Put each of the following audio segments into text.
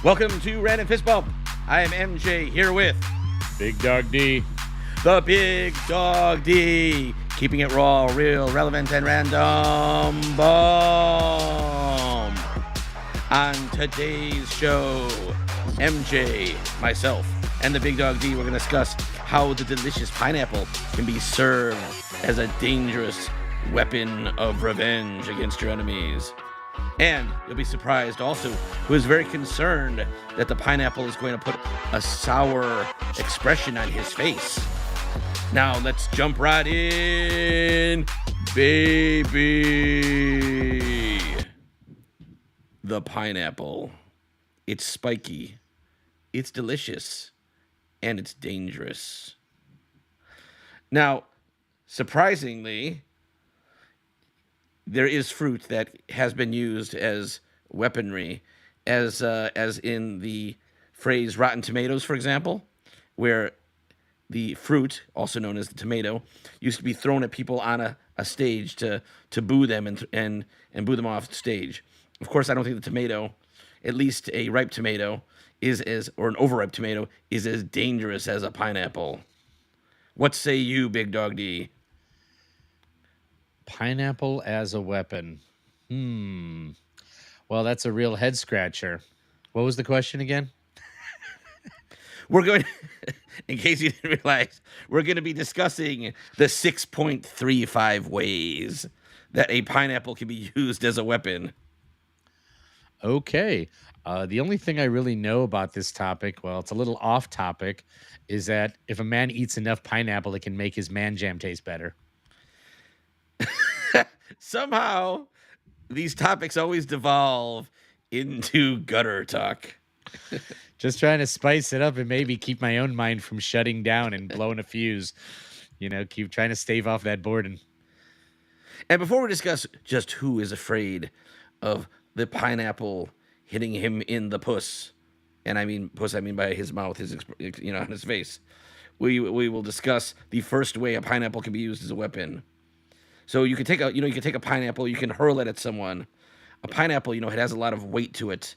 Welcome to Random Fist Bump. I am MJ here with Big Dog D. the Big Dog D. Keeping it raw, real, relevant, and random. Boom. On today's show, MJ, myself, and the Big Dog D, we're going to discuss how the delicious pineapple can be served as a dangerous weapon of revenge against your enemies. And you'll be surprised also, who is very concerned that the pineapple is going to put a sour expression on his face. Now let's jump right in, baby. The pineapple. It's spiky, it's delicious, and it's dangerous. Now, surprisingly, there is fruit that has been used as weaponry, as in the phrase rotten tomatoes, for example, where the fruit, also known as the tomato, used to be thrown at people on a stage to boo them and boo them off stage. Of course, I don't think the tomato, at least a ripe tomato, or an overripe tomato, is as dangerous as a pineapple. What say you, Big Dog D? Pineapple as a weapon. Well, that's a real head scratcher. What was the question again? We're going, in case you didn't realize, we're going to be discussing the 6.35 ways that a pineapple can be used as a weapon. Okay. The only thing I really know about this topic, well, it's a little off topic, is that if a man eats enough pineapple, it can make his man jam taste better. Somehow, these topics always devolve into gutter talk. Just trying to spice it up and maybe keep my own mind from shutting down and blowing a fuse. You know, keep trying to stave off that boredom. And before we discuss just who is afraid of the pineapple hitting him in the puss, and I mean puss, I mean by his mouth, on his face, we will discuss the first way a pineapple can be used as a weapon. So you can take a pineapple, you can hurl it at someone. A pineapple, it has a lot of weight to it,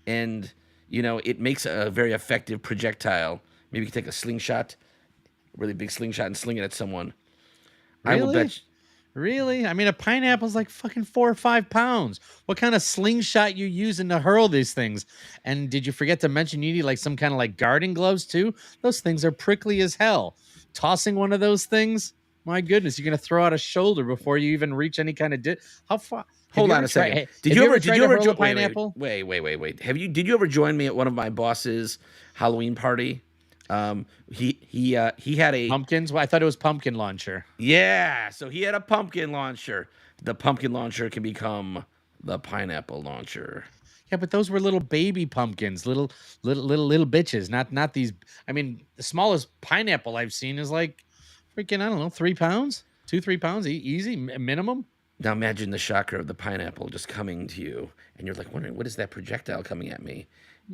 and it makes a very effective projectile. Maybe you can take a slingshot, a really big slingshot, and sling it at someone. Really? I will bet. Really? I mean, a pineapple's like fucking 4 or 5 pounds. What kind of slingshot you using to hurl these things? And did you forget to mention you need like some kind of like garden gloves too? Those things are prickly as hell. Tossing one of those things, my goodness, you're gonna throw out a shoulder before you even reach any kind of How far? Hold on a second. Did you ever join a pineapple? Wait. Did you ever join me at one of my boss's Halloween party? He had a pumpkins. Well, I thought it was pumpkin launcher. Yeah, so he had a pumpkin launcher. The pumpkin launcher can become the pineapple launcher. Yeah, but those were little baby pumpkins, little bitches, not these. I mean, the smallest pineapple I've seen is like freaking, I don't know, 3 pounds, 2-3 pounds, easy minimum. Now imagine the shocker of the pineapple just coming to you, and you're like wondering, what is that projectile coming at me?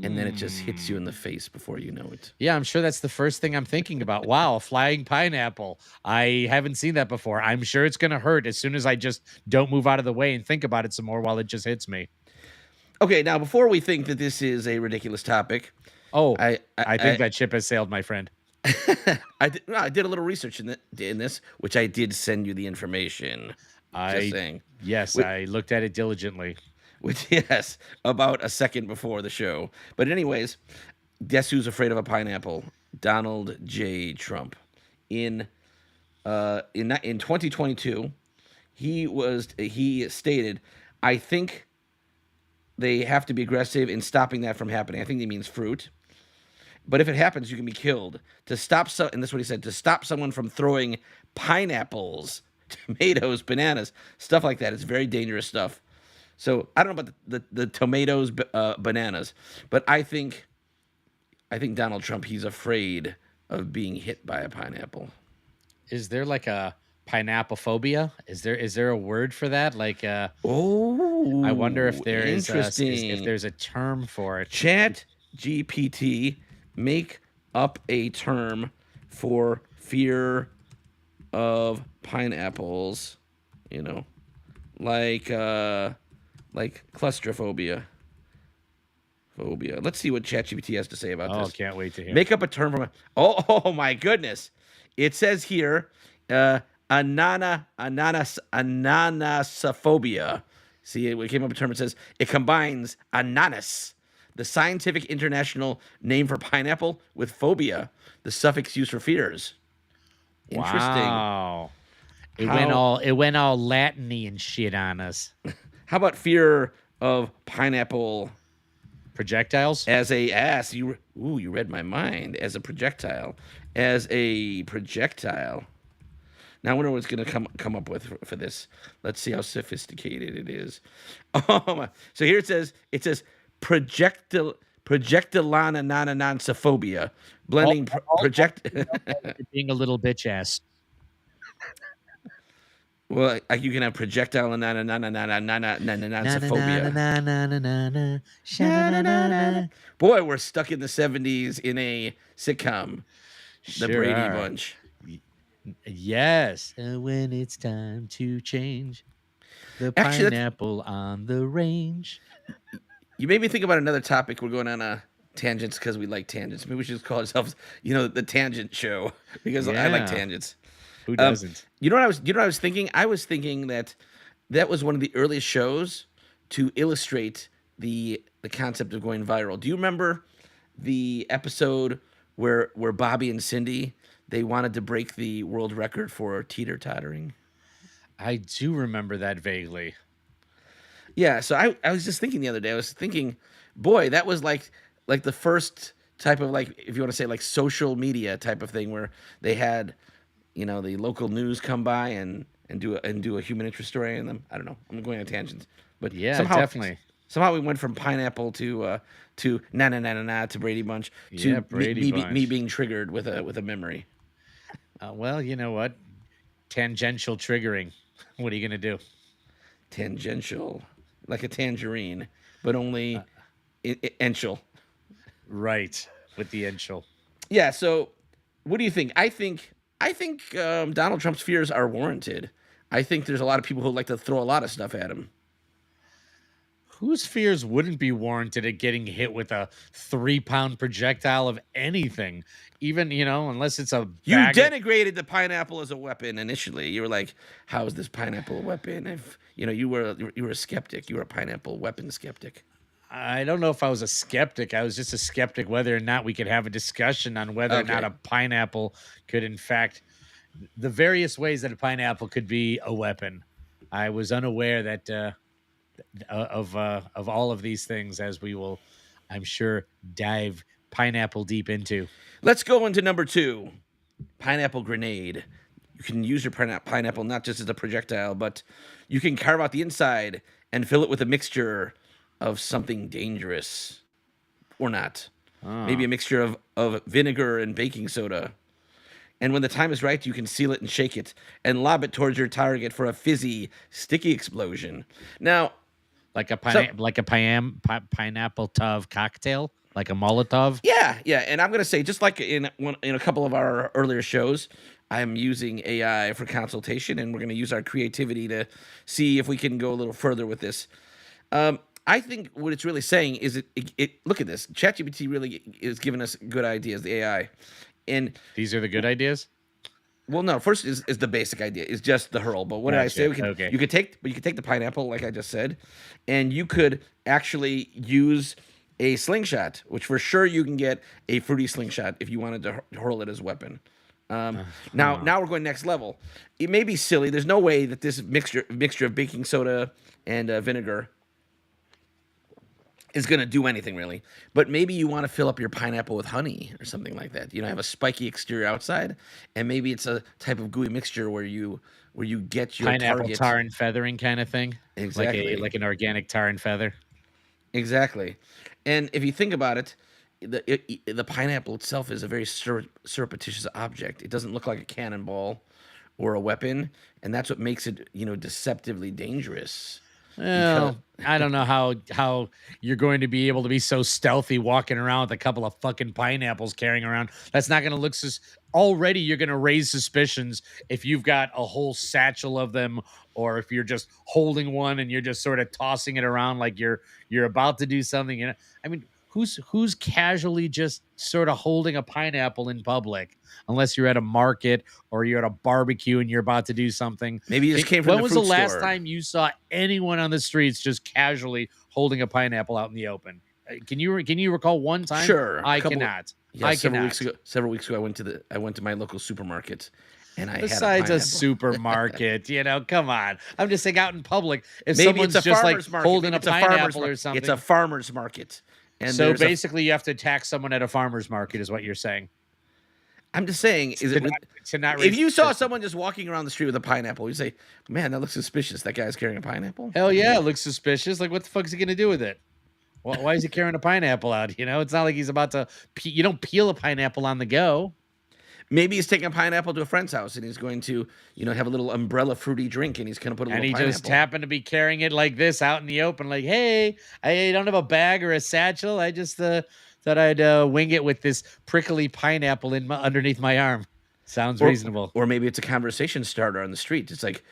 And then it just hits you in the face before you know it. Yeah, I'm sure that's the first thing I'm thinking about. Wow, a flying pineapple. I haven't seen that before. I'm sure it's going to hurt as soon as I just don't move out of the way and think about it some more while it just hits me. Okay, now before we think that this is a ridiculous topic. Oh, I think that ship has sailed, my friend. I did a little research in this, which I did send you the information. Just saying. Yes, I looked at it diligently. Yes, about a second before the show. But anyways, guess who's afraid of a pineapple? Donald J. Trump. In 2022, he stated, "I think they have to be aggressive in stopping that from happening." I think he means fruit. But if it happens, you can be killed. And this is what he said, to stop someone from throwing pineapples, tomatoes, bananas, stuff like that. It's very dangerous stuff. So I don't know about the tomatoes, bananas, but I think Donald Trump, he's afraid of being hit by a pineapple. Is there like a pineapple phobia? Is there a word for that? Like, I wonder if there is if there's a term for it. Chat GPT, make up a term for fear of pineapples. Like claustrophobia. Phobia. Let's see what ChatGPT has to say about Oh, this. can't wait to hear. Make up a term from. Oh my goodness! It says here, ananasophobia. See, it came up with a term. It says it combines ananas, the scientific international name for pineapple, with phobia, the suffix used for fears. Interesting. Wow. It How went all Latin-y and shit on us. how about fear of pineapple Projectiles? as a ass? You read my mind. As a projectile, as a projectile. Now I wonder what it's going to come up with for this. Let's see how sophisticated it is. Oh my. So here it says projectilananansophobia, blending project. Being a little bitch ass. Well, like you can have projectile and nanananananananansophobia. Boy, we're stuck in the 70s in a sitcom, The Sure Brady are. Bunch. Yes. When it's time to change the Actually, that's- pineapple on the range. You made me think about another topic. We're going on tangents because we like tangents. Maybe we should just call ourselves, the Tangent Show because I like Yeah. tangents. Who doesn't? You know what I was thinking? I was thinking that was one of the earliest shows to illustrate the concept of going viral. Do you remember the episode where Bobby and Cindy, they wanted to break the world record for teeter-tottering? I do remember that vaguely. Yeah, so I was just thinking the other day. I was thinking, boy, that was like the first type of, like, if you want to say, like, social media type of thing where they had, the local news come by and do a human interest story in them. I don't know. I'm going on tangents, but Yeah, somehow, definitely. Somehow we went from pineapple to na na na na na to Brady Bunch to Yeah, Brady Bunch. me being triggered with a memory. Well, you know what? Tangential triggering. What are you going to do? Tangential, like a tangerine, but only ential. Right. With the initial. Yeah. So, what do you think? I think Donald Trump's fears are warranted. I think there's a lot of people who like to throw a lot of stuff at him. Whose fears wouldn't be warranted at getting hit with a 3-pound projectile of anything? Even, unless it's a You bag of- denigrated the pineapple as a weapon initially. You were like, "How is this pineapple a weapon?" If you were a skeptic, you were a pineapple weapon skeptic. I don't know if I was a skeptic. I was just a skeptic whether or not we could have a discussion on whether or not Okay. a pineapple could, in fact, the various ways that a pineapple could be a weapon. I was unaware that of all of these things, as we will, I'm sure, dive pineapple deep into. Let's go into number 2, pineapple grenade. You can use your pineapple not just as a projectile, but you can carve out the inside and fill it with a mixture of something dangerous, or not. Maybe a mixture of vinegar and baking soda. And when the time is right, you can seal it and shake it and lob it towards your target for a fizzy, sticky explosion. Now, Like a pineapple tov cocktail, like a Molotov. yeah, and I'm gonna say, just like in a couple of our earlier shows, I'm using AI for consultation, and we're gonna use our creativity to see if we can go a little further with this. I think what it's really saying is it look at this. ChatGPT really is giving us good ideas, the AI, and These are the good ideas. well, no, first is the basic idea is just the hurl. But what did I say? Gotcha. Okay. You could take the pineapple, like I just said, and you could actually use a slingshot, which for sure you can get a fruity slingshot if you wanted to hurl it as a weapon. Now we're going next level. It may be silly. There's no way that this mixture of baking soda and vinegar is going to do anything really. But maybe you want to fill up your pineapple with honey or something like that. Have a spiky exterior outside, and maybe it's a type of gooey mixture where you get your Pineapple target. tar and feathering kind of thing. Exactly. Like an organic tar and feather. Exactly. And if you think about it, the pineapple itself is a very surreptitious object. It doesn't look like a cannonball or a weapon, and that's what makes it, deceptively dangerous. Well, I don't know how you're going to be able to be so stealthy walking around with a couple of fucking pineapples carrying around. That's not going to look already you're going to raise suspicions if you've got a whole satchel of them, or if you're just holding one and you're just sort of tossing it around like you're about to do something. I mean, who's casually just sort of holding a pineapple in public, unless you're at a market or you're at a barbecue and you're about to do something. Maybe he just came from When the was the fruit last store. time you saw anyone on the streets just casually holding a pineapple out in the open? Can you recall one time? Sure, I cannot. Yeah, I several cannot. weeks ago. Several weeks ago, I went to my local supermarket, and I had a Besides a pineapple. supermarket, come on. I'm just saying out in public. If Maybe someone's it's a just like farmer's market. holding Maybe a it's a farmer's pineapple or market. something. It's a farmer's market, and So there's a. basically, you have to attack someone at a farmer's market, is what you're saying. I'm just saying, is To it? not, to not If raise you saw suspicion. someone just walking around the street with a pineapple, you say, "Man, that looks suspicious. That guy's carrying a pineapple." Hell yeah, it looks suspicious. Like, what the fuck is he gonna do with it? Why is he carrying a pineapple out? It's not like he's about to. You don't peel a pineapple on the go. Maybe he's taking a pineapple to a friend's house, and he's going to, have a little umbrella fruity drink, and he's going to put a And little he pineapple. just happened to be carrying it like this out in the open, like, hey, I don't have a bag or a satchel. I just thought I'd wing it with this prickly pineapple underneath my arm. Sounds reasonable. Or maybe it's a conversation starter on the street. It's like,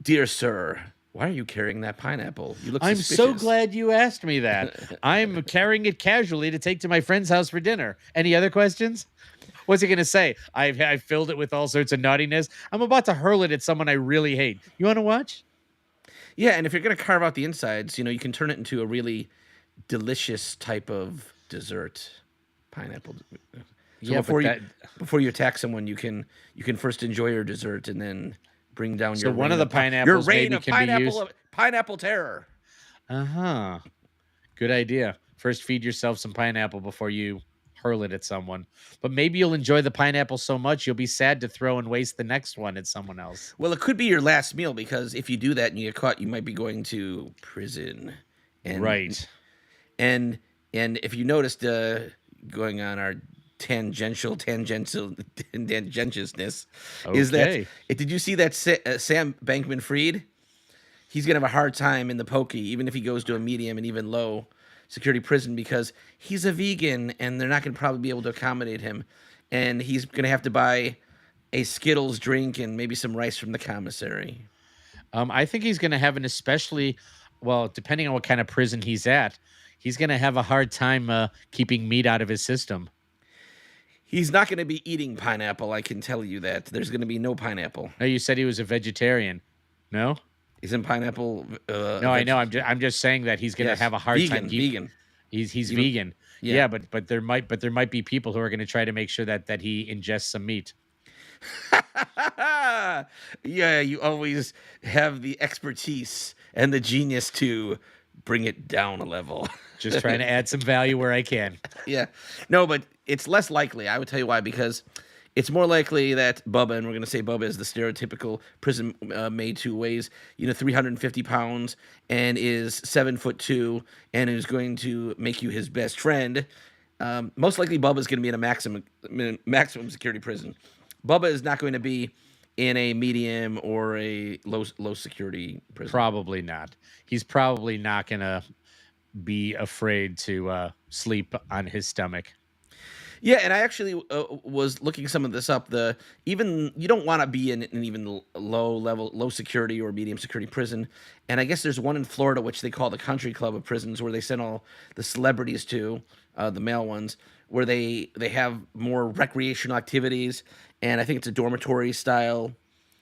"Dear sir, why are you carrying that pineapple? You look I'm suspicious." so glad you asked me that. I'm carrying it casually to take to my friend's house for dinner. Any other questions? What's he going to say? I've filled it with all sorts of naughtiness. I'm about to hurl it at someone I really hate. You want to watch? Yeah, and if you're going to carve out the insides, you can turn it into a really delicious type of dessert. Pineapple. So Yeah, before you attack someone, you can first enjoy your dessert and then bring down So your one reign of the your pineapples reign maybe of can be used. pineapple terror. Uh-huh. Good idea. First feed yourself some pineapple before you hurl it at someone. But maybe you'll enjoy the pineapple so much you'll be sad to throw and waste the next one at someone else. Well, it could be your last meal, because if you do that and you get caught, you might be going to prison. And Right. And if you noticed, going on our tangentiousness, is that Okay. did you see that Sam Bankman-Fried? He's gonna have a hard time in the pokey, even if he goes to a medium and even low security prison, because he's a vegan and they're not gonna probably be able to accommodate him, and he's gonna have to buy a Skittles drink and maybe some rice from the commissary. I think he's going to have depending on what kind of prison he's at, he's going to have a hard time keeping meat out of his system. He's not gonna be eating pineapple, I can tell you that. There's gonna be no pineapple. No, you said he was a vegetarian. No? Isn't pineapple? No, I know. I'm just saying that he's going to have a hard time. Vegan. He's Even- vegan. yeah. Yeah, but there might be people who are going to try to make sure that he ingests some meat. Yeah, you always have the expertise and the genius to bring it down a level. Just trying to add some value where I can. Yeah. No, but it's less likely. I would tell you why, because it's more likely that Bubba, and we're going to say Bubba is the stereotypical prison maid who weighs, 350 pounds and is 7'2" and is going to make you his best friend. Most likely Bubba's going to be in a maximum security prison. Bubba is not going to be in a medium or a low security prison. Probably not. He's probably not going to be afraid to sleep on his stomach. Yeah, and I actually was looking some of this up. You don't want to be in an even low security or medium security prison. And I guess there's one in Florida, which they call the Country Club of prisons, where they send all the celebrities to, the male ones, where they have more recreational activities. And I think it's a dormitory style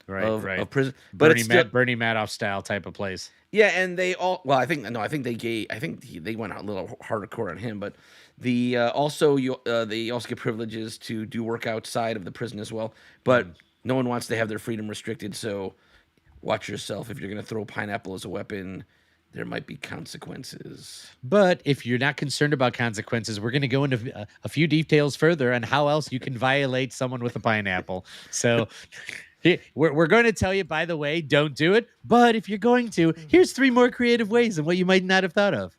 Right, of prison. But Bernie, it's still, Bernie Madoff style type of place. yeah, and they all. Well, I think they went a little hardcore on him, but they also get privileges to do work outside of the prison as well. But no one wants to have their freedom restricted, so watch yourself. If you're going to throw pineapple as a weapon, there might be consequences. But if you're not concerned about consequences, we're going to go into a few details further on how else you can violate someone with a pineapple. So we're going to tell you, by the way, don't do it. But if you're going to, here's 3 more creative ways and what you might not have thought of.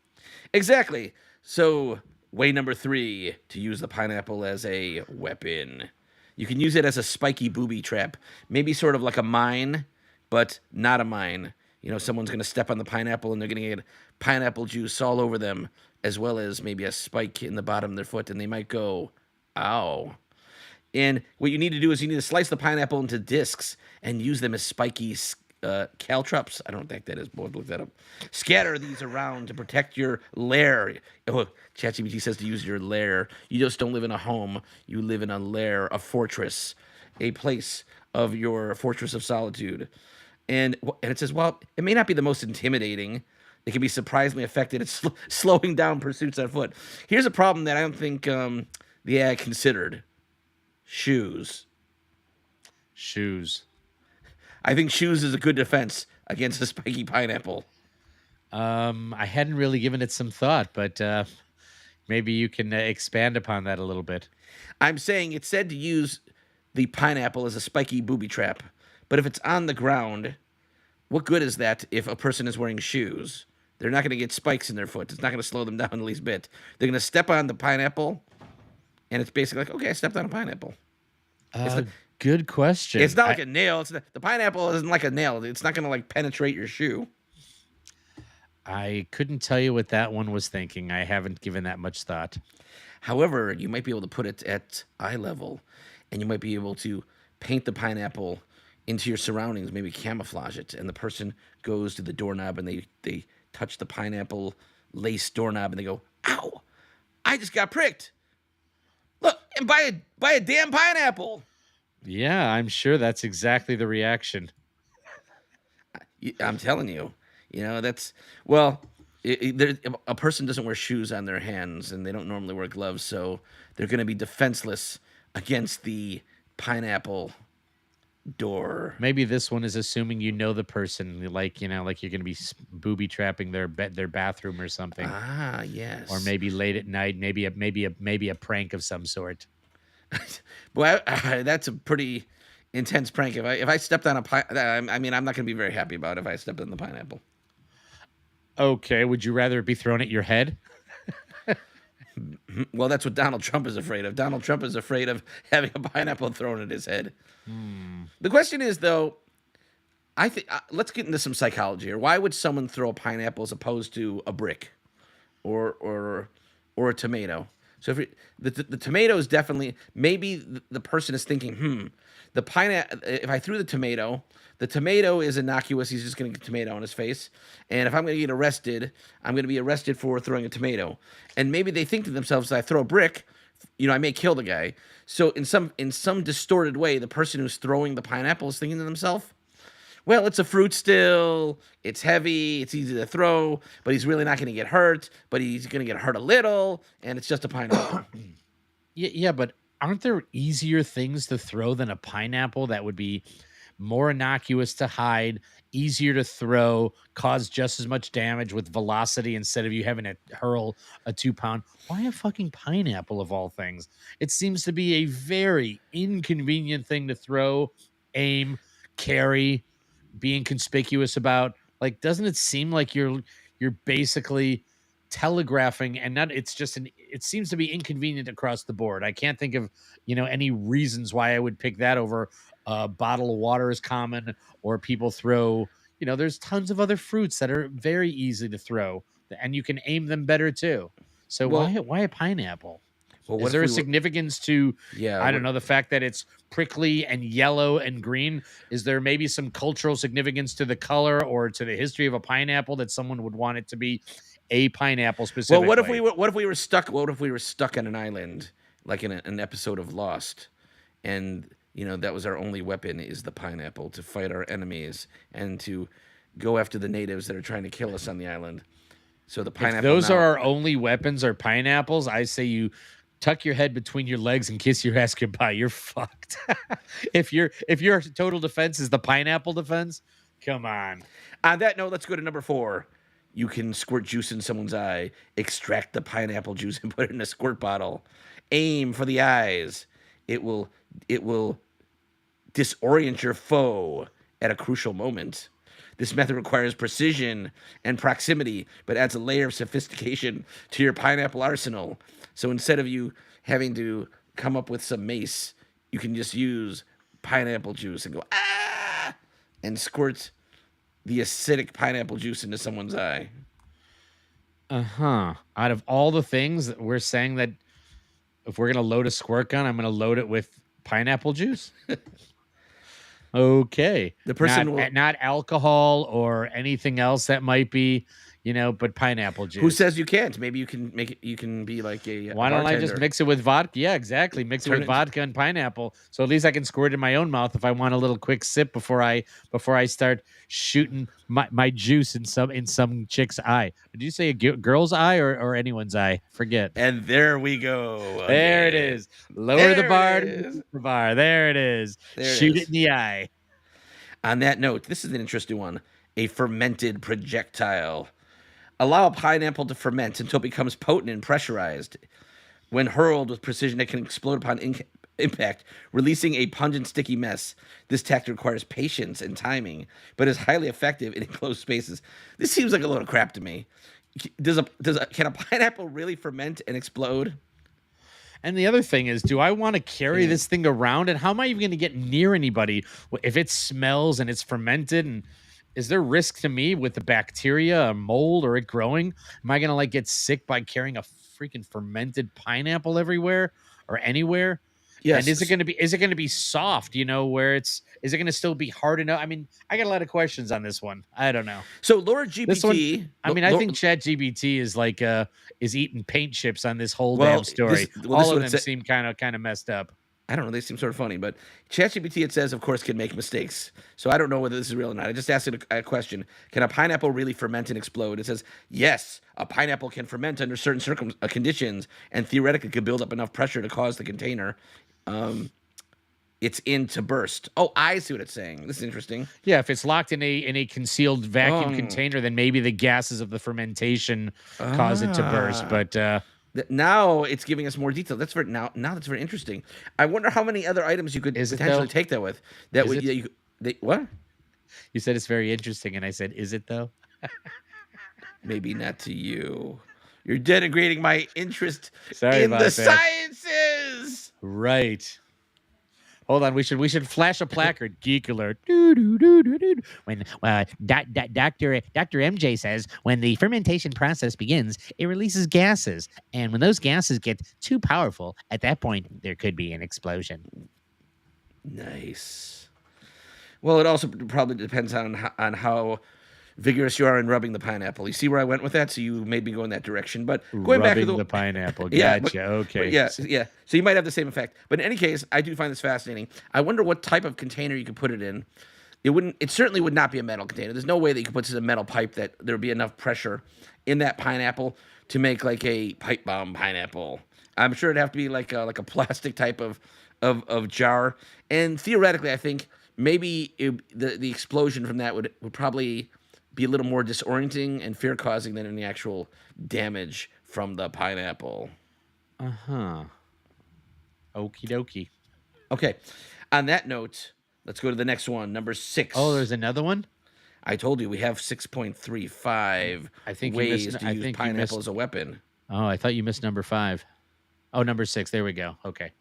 Exactly. So, way number 3, to use the pineapple as a weapon. You can use it as a spiky booby trap. Maybe sort of like a mine, but not a mine. Someone's going to step on the pineapple and they're going to get pineapple juice all over them, as well as maybe a spike in the bottom of their foot, and they might go, ow. And what you need to do is you need to slice the pineapple into discs and use them as spiky caltrops. I don't think that is. Boy, look that up. Scatter these around to protect your lair. Oh, ChatGPT says to use your lair. You just don't live in a home. You live in a lair, a fortress, a place of your fortress of solitude. And it says, well, it may not be the most intimidating. It can be surprisingly effective at slowing down pursuits on foot. Here's a problem that I don't think the AI considered: shoes. Shoes. I think shoes is a good defense against a spiky pineapple. I hadn't really given it some thought, but maybe you can expand upon that a little bit. I'm saying it's said to use the pineapple as a spiky booby trap, but if it's on the ground, what good is that if a person is wearing shoes? They're not going to get spikes in their foot. It's not going to slow them down the least bit. They're going to step on the pineapple, and it's basically like, okay, I stepped on a pineapple. Good question. It's not like a nail. The pineapple isn't like a nail. It's not going to like penetrate your shoe. I couldn't tell you what that one was thinking. I haven't given that much thought. However, you might be able to put it at eye level, and you might be able to paint the pineapple into your surroundings, maybe camouflage it, and the person goes to the doorknob and they touch the pineapple lace doorknob and they go, ow, I just got pricked. Look, and by a damn pineapple. Yeah, I'm sure that's exactly the reaction. I'm telling you, that's, well, a person doesn't wear shoes on their hands and they don't normally wear gloves, so they're going to be defenseless against the pineapple door. Maybe this one is assuming you know the person, like like you're going to be booby trapping their bathroom or something. Ah, yes. Or maybe late at night, maybe a prank of some sort. Boy, that's a pretty intense prank. If I stepped on I mean, I'm not going to be very happy about it if I stepped on the pineapple. Okay, would you rather it be thrown at your head? Well, that's what Donald Trump is afraid of. Donald Trump is afraid of having a pineapple thrown at his head. The question is, though, I think let's get into some psychology here. Why would someone throw a pineapple as opposed to a brick or a tomato? So if the tomato is definitely, maybe the person is thinking, the pineapple. If I threw the tomato is innocuous. He's just going to get a tomato on his face. And if I'm going to get arrested, I'm going to be arrested for throwing a tomato. And maybe they think to themselves, I throw a brick, I may kill the guy. So in some distorted way, the person who's throwing the pineapple is thinking to themselves, well, it's a fruit still, it's heavy, it's easy to throw, but he's really not going to get hurt, but he's going to get hurt a little, and it's just a pineapple. Yeah, but aren't there easier things to throw than a pineapple that would be more innocuous to hide, easier to throw, cause just as much damage with velocity instead of you having to hurl a 2-pound? Why a fucking pineapple of all things? It seems to be a very inconvenient thing to throw, aim, carry, being conspicuous about. Like, doesn't it seem like you're basically telegraphing, and not, it's just it seems to be inconvenient across the board. I can't think of any reasons why I would pick that over a bottle of water is common, or people throw, there's tons of other fruits that are very easy to throw and you can aim them better too. So why a pineapple? Well, is there a significance to, I don't know, the fact that it's prickly and yellow and green? Is there maybe some cultural significance to the color or to the history of a pineapple that someone would want it to be a pineapple specifically? Well, what if we were stuck on an island, like in an episode of Lost, and that was our only weapon is the pineapple to fight our enemies and to go after the natives that are trying to kill us on the island. So the pineapple. If those are our only weapons, are pineapples, I say you tuck your head between your legs and kiss your ass goodbye. You're fucked. If your total defense is the pineapple defense, come on. On that note, let's go to number 4. You can squirt juice in someone's eye, extract the pineapple juice and put it in a squirt bottle. Aim for the eyes. It will disorient your foe at a crucial moment. This method requires precision and proximity, but adds a layer of sophistication to your pineapple arsenal. So instead of you having to come up with some mace, you can just use pineapple juice and go, ah, and squirt the acidic pineapple juice into someone's eye. Out of all the things that we're saying, that if we're going to load a squirt gun, I'm going to load it with pineapple juice. Okay. The person will, Not alcohol or anything else that might be, but pineapple who juice. says you can't? Maybe you can make it. You can be like a Why don't I just bartender. mix it with vodka? Yeah, exactly. Mix it Turn with it. vodka and pineapple. So at least I can squirt it in my own mouth if I want a little quick sip before I start shooting my juice in some chick's eye. Did you say a girl's eye or anyone's eye? Forget. And there we go There it again. is. Lower the There it bar to is. raise the bar. There it is. There it Shoot it is. in the eye. On that note, this is an interesting one. A fermented projectile. Allow a pineapple to ferment until it becomes potent and pressurized. When hurled with precision, it can explode upon impact, releasing a pungent, sticky mess. This tactic requires patience and timing, but is highly effective in enclosed spaces. This seems like a load of crap to me. Can a pineapple really ferment and explode? And the other thing is, do I want to carry this thing around? And how am I even going to get near anybody if it smells and it's fermented? And is there risk to me with the bacteria, or mold, or it growing? Am I going to like get sick by carrying a freaking fermented pineapple everywhere or anywhere? And Yes. is it going to be soft, where is it going to still be hard enough? I mean, I got a lot of questions on this one. I don't know. So Lord This one, GPT. I mean, I think ChatGPT is like is eating paint chips on this whole Well, damn story. this All is of what them it sa- seem kind of messed up. I don't know. They seem sort of funny, but ChatGPT, it says, of course, can make mistakes. So I don't know whether this is real or not. I just asked it a question. Can a pineapple really ferment and explode? It says, yes, a pineapple can ferment under certain conditions and theoretically could build up enough pressure to cause the container it's in to burst. Oh, I see what it's saying. This is interesting. Yeah, if it's locked in a concealed vacuum Oh. container, then maybe the gases of the fermentation cause it to burst. But Now it's giving us more detail. That's now that's very interesting. I wonder how many other items you could Is it, potentially though? take that with. That Is would it? yeah, what? You said it's very interesting, and I said, "Is it though?" Maybe not to you. You're denigrating my interest Sorry in about the that. sciences. Right. Hold on, we should flash a placard. Geek alert. Doo, doo, doo, doo, doo. When Dr. MJ says when the fermentation process begins, it releases gases, and when those gases get too powerful, at that point there could be an explosion. Nice. Well, it also probably depends on how vigorous you are in rubbing the pineapple. You see where I went with that? So you made me go in that direction. But going back to Rubbing the pineapple. Yeah, Gotcha. Okay. But yeah. So you might have the same effect. But in any case, I do find this fascinating. I wonder what type of container you could put it in. It certainly would not be a metal container. There's no way that you could put this in a metal pipe that there would be enough pressure in that pineapple to make like a pipe bomb pineapple. I'm sure it'd have to be like a plastic type of jar. And theoretically, I think maybe the explosion from that would probably be a little more disorienting and fear causing than any actual damage from the pineapple. Uh-huh. Okie dokie. Okay. On that note, let's go to the next one, number 6. Oh, there's another one? I told you we have 6.35 I think you ways missed- to I use think you pineapple missed- as a weapon. Oh, I thought you missed number 5. Oh, number 6. There we go. Okay.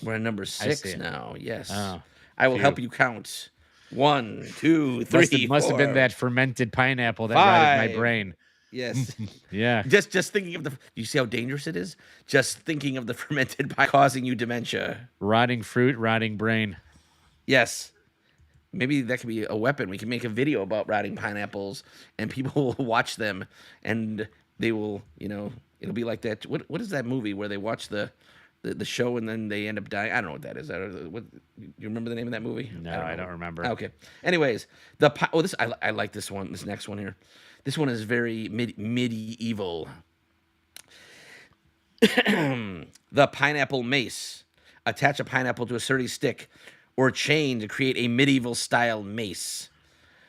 We're on number I 6 see it. now. Yes. Oh, I will phew. help you count. 1, 2, 3, Must have been 4, that fermented pineapple that rotted my 5. brain. Yes. Yeah. Just thinking of do you see how dangerous it is? Just thinking of the fermented pie causing you dementia. Rotting fruit, rotting brain. Yes. Maybe that could be a weapon. We can make a video about rotting pineapples and people will watch them and they will, it'll be like that. What is that movie where they watch the show and then they end up dying? I don't know what that is. You remember the name of that movie? No, I don't remember. Okay. Anyways, I like this one. This next one here. This one is very medieval. The pineapple mace. Attach a pineapple to a sturdy stick or chain to create a medieval style mace.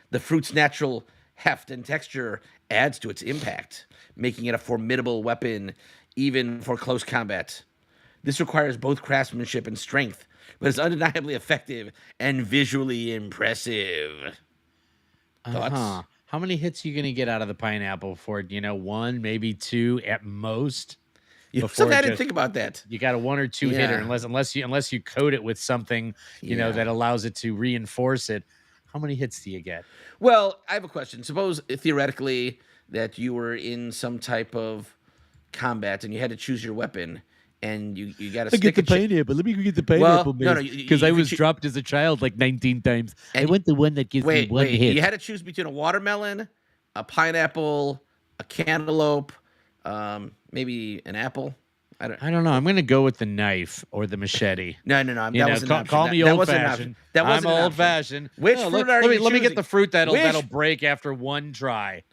The fruit's natural heft and texture adds to its impact, making it a formidable weapon even for close combat. This requires both craftsmanship and strength, but is undeniably effective and visually impressive. Thoughts? Uh-huh. How many hits are you going to get out of the pineapple for it? 1, maybe 2 at most? Before Sometimes I it didn't just- think about that. You got a 1 or 2 hitter, Yeah. unless you coat it with something, Yeah. that allows it to reinforce it. How many hits do you get? Well, I have a question. Suppose theoretically that you were in some type of combat and you had to choose your weapon, and you got to I get stick the a chip. pineapple. Let me go get the Well, pineapple, no, miss. you, Because I you could was dropped as a child like 19 times. I and want the one that gives me wait, one wait. hit. You had to choose between a watermelon, a pineapple, a cantaloupe, maybe an apple. I don't. I don't know. I'm gonna go with the knife or the machete. No, no, no. You That know, wasn't an option. call me That old wasn't an option. fashioned. That I'm wasn't an old option. fashioned. Which No, fruit are you let me get choosing? the fruit that'll Which, break after one try.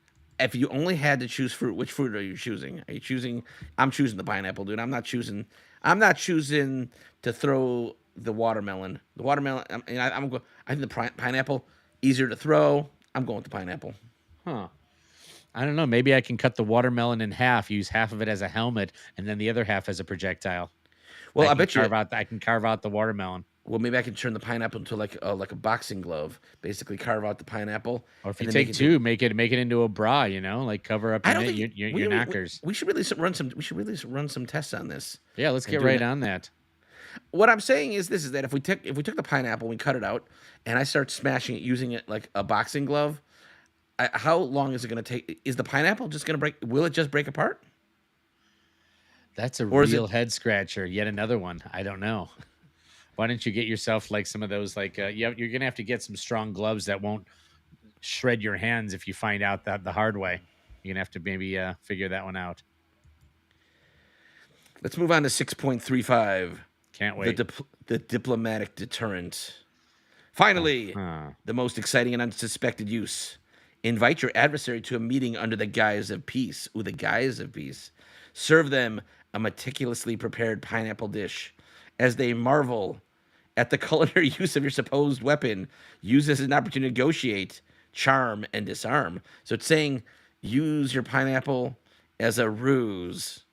if you only had to choose fruit, which fruit are you choosing? Are you choosing? I'm choosing the pineapple, dude. I'm not choosing. I'm not choosing to throw the watermelon. The watermelon. I think the pineapple easier to throw. I'm going with the pineapple. Huh. I don't know. Maybe I can cut the watermelon in half, use half of it as a helmet, and then the other half as a projectile. Well, I bet you. I can carve out the watermelon. Well, maybe I can turn the pineapple into like a boxing glove. Basically, carve out the pineapple. Or if you and then take two, make it into a bra. You know, like cover up I your don't knit, think your knockers. we should really run some. We should really run some tests on this. Yeah, let's and get do right that. on that. What I'm saying is this: is that if we took the pineapple, we cut it out, and I start smashing it using it like a boxing glove, how long is it going to take? Is the pineapple just going to break? Will it just break apart? That's a Or is real it? head scratcher. Yet another one. I don't know. Why don't you get yourself like some of those like you're gonna have to get some strong gloves that won't shred your hands if you find out that the hard way. You're gonna have to maybe figure that one out. Let's move on to 6.35. Can't The wait. the diplomatic deterrent. Finally, Huh. the most exciting and unsuspected use. Invite your adversary to a meeting under the guise of peace. Ooh, the guise of peace. Serve them a meticulously prepared pineapple dish. As they marvel at the culinary use of your supposed weapon, use as an opportunity to negotiate, charm, and disarm. So it's saying use your pineapple as a ruse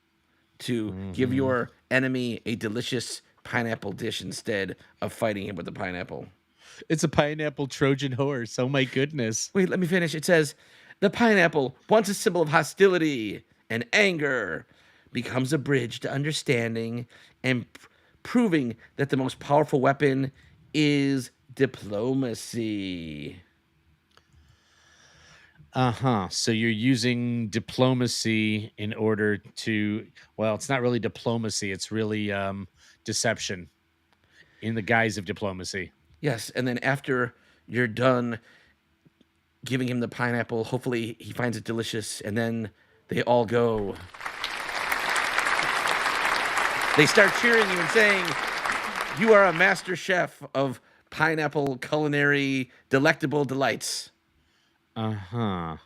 to give your enemy a delicious pineapple dish instead of fighting him with the pineapple. It's a pineapple Trojan horse. Oh my goodness. Wait, let me finish. It says the pineapple, once a symbol of hostility and anger, becomes a bridge to understanding and proving that the most powerful weapon is diplomacy. Uh-huh. So you're using diplomacy in order to well, it's not really diplomacy, it's really deception in the guise of diplomacy. Yes, and then after you're done giving him the pineapple, hopefully he finds it delicious, and then they all go. They start cheering you and saying, "You are a master chef of pineapple culinary delectable delights." Uh-huh.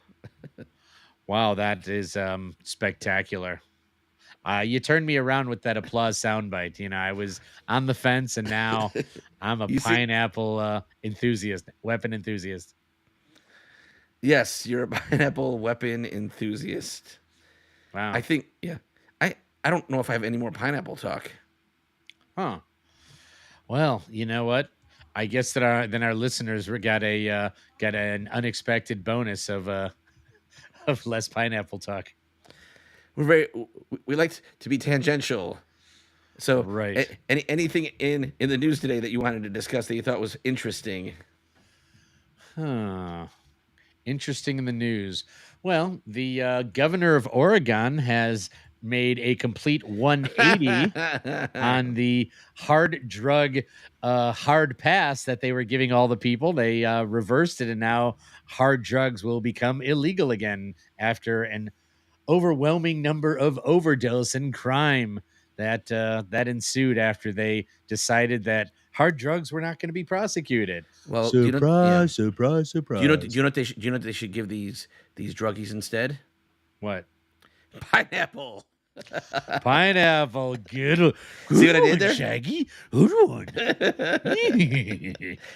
Wow, that is spectacular. You turned me around with that applause soundbite. You know, I was on the fence, and now I'm a You see, pineapple enthusiast, weapon enthusiast. yes, you're a pineapple weapon enthusiast. Wow. I think, yeah. I don't know if I have any more pineapple talk. Huh. Well, you know what? I guess that our listeners got an unexpected bonus of of less pineapple talk. We like to be tangential. So, Right. anything in the news today that you wanted to discuss that you thought was interesting? Huh. Interesting in the news. Well, the governor of Oregon has made a complete 180 on the hard drug hard pass that they were giving all the people. They reversed it, and now hard drugs will become illegal again after an overwhelming number of overdose and crime that ensued after they decided that hard drugs were not going to be prosecuted. Well, Surprise, surprise, do surprise. you know what do you know what they should give these druggies instead? What? Pineapple. Pineapple. Good, See what I good did one, there? Shaggy. Good one.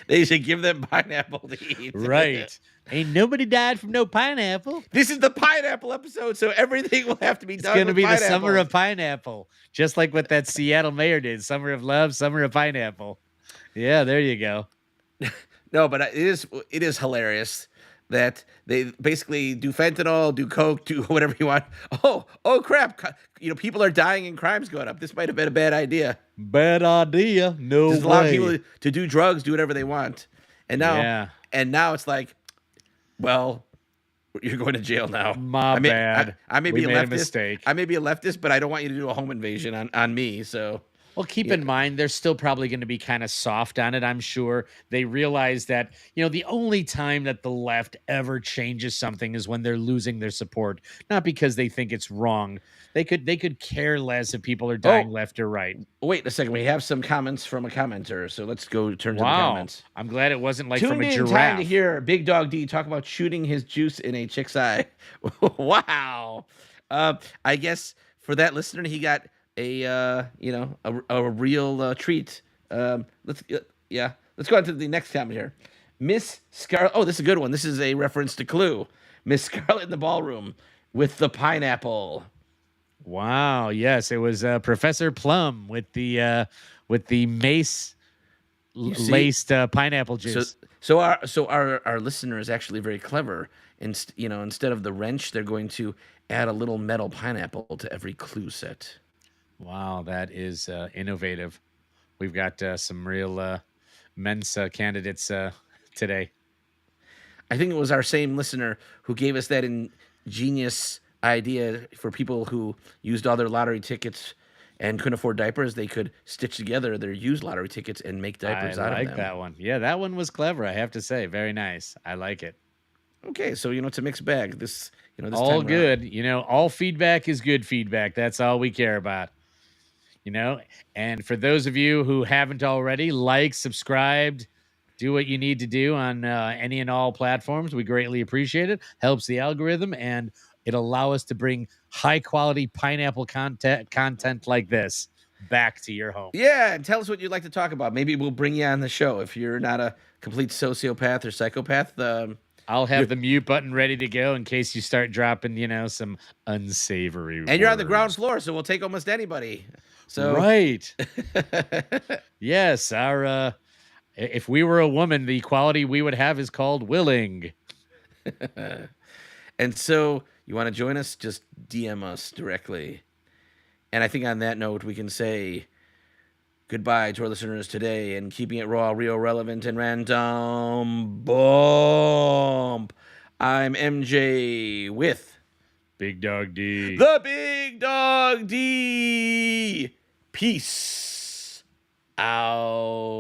They should give them pineapple to eat. Right. Ain't nobody died from no pineapple. This is the pineapple episode, so everything will have to be It's done. going to with be the pineapple. summer of pineapple, just like what that Seattle mayor did. Summer of love, summer of pineapple. Yeah, there you go. No, but it is hilarious that they basically do fentanyl, do coke, do whatever you want. Oh crap! You know, people are dying and crime's going up. This might have been a bad idea. Bad idea. No Just allow people to do drugs, do whatever they want, and now Yeah. and now it's like, well, You're going to jail now. My I may bad. I may We be a made a leftist. mistake. I may be a leftist, but I don't want you to do a home invasion on me. So Well, keep yeah. in mind, they're still probably going to be kind of soft on it. I'm sure they realize that, the only time that the left ever changes something is when they're losing their support, not because they think it's wrong. They could care less if people are dying Oh, left or right. wait a second. We have some comments from a commenter, so let's go turn to the Wow. comments. I'm glad it wasn't like from Tuned a in time to giraffe. hear Big Dog D talk about shooting his juice in a chick's eye. Wow. I guess for that listener, he got a real treat. Let's go on to the next comment here. Miss Scarlet. Oh, this is a good one. This is a reference to Clue. Miss Scarlet in the ballroom with the pineapple. Wow. Yes, it was Professor Plum with the mace You see? laced pineapple So juice. our listener is actually very clever. Instead of the wrench, they're going to add a little metal pineapple to every clue set. Wow, that is innovative. We've got some real Mensa candidates today. I think it was our same listener who gave us that ingenious idea for people who used all their lottery tickets and couldn't afford diapers. They could stitch together their used lottery tickets and make diapers I out of like them. that one. Yeah, that one was clever. I have to say, very nice. I like it. Okay, so it's a mixed bag. This All time around. good. All feedback is good feedback. That's all we care about. And for those of you who haven't already, like, subscribed, do what you need to do on any and all platforms. We greatly appreciate it. Helps the algorithm, and it allow us to bring high quality pineapple content like this back to your home. Yeah, and tell us what you'd like to talk about. Maybe we'll bring you on the show if you're not a complete sociopath or psychopath. I'll have the mute button ready to go in case you start dropping, some unsavory. And you're on the ground words. floor, so we'll take almost anybody. So Right. Yes, our if we were a woman, the quality we would have is called willing. And so you want to join us? Just DM us directly. And I think on that note, we can say goodbye to our listeners today and keeping it raw, real, relevant, and random. Boom. I'm MJ with Big Dog D. the Big Dog D. Peace out.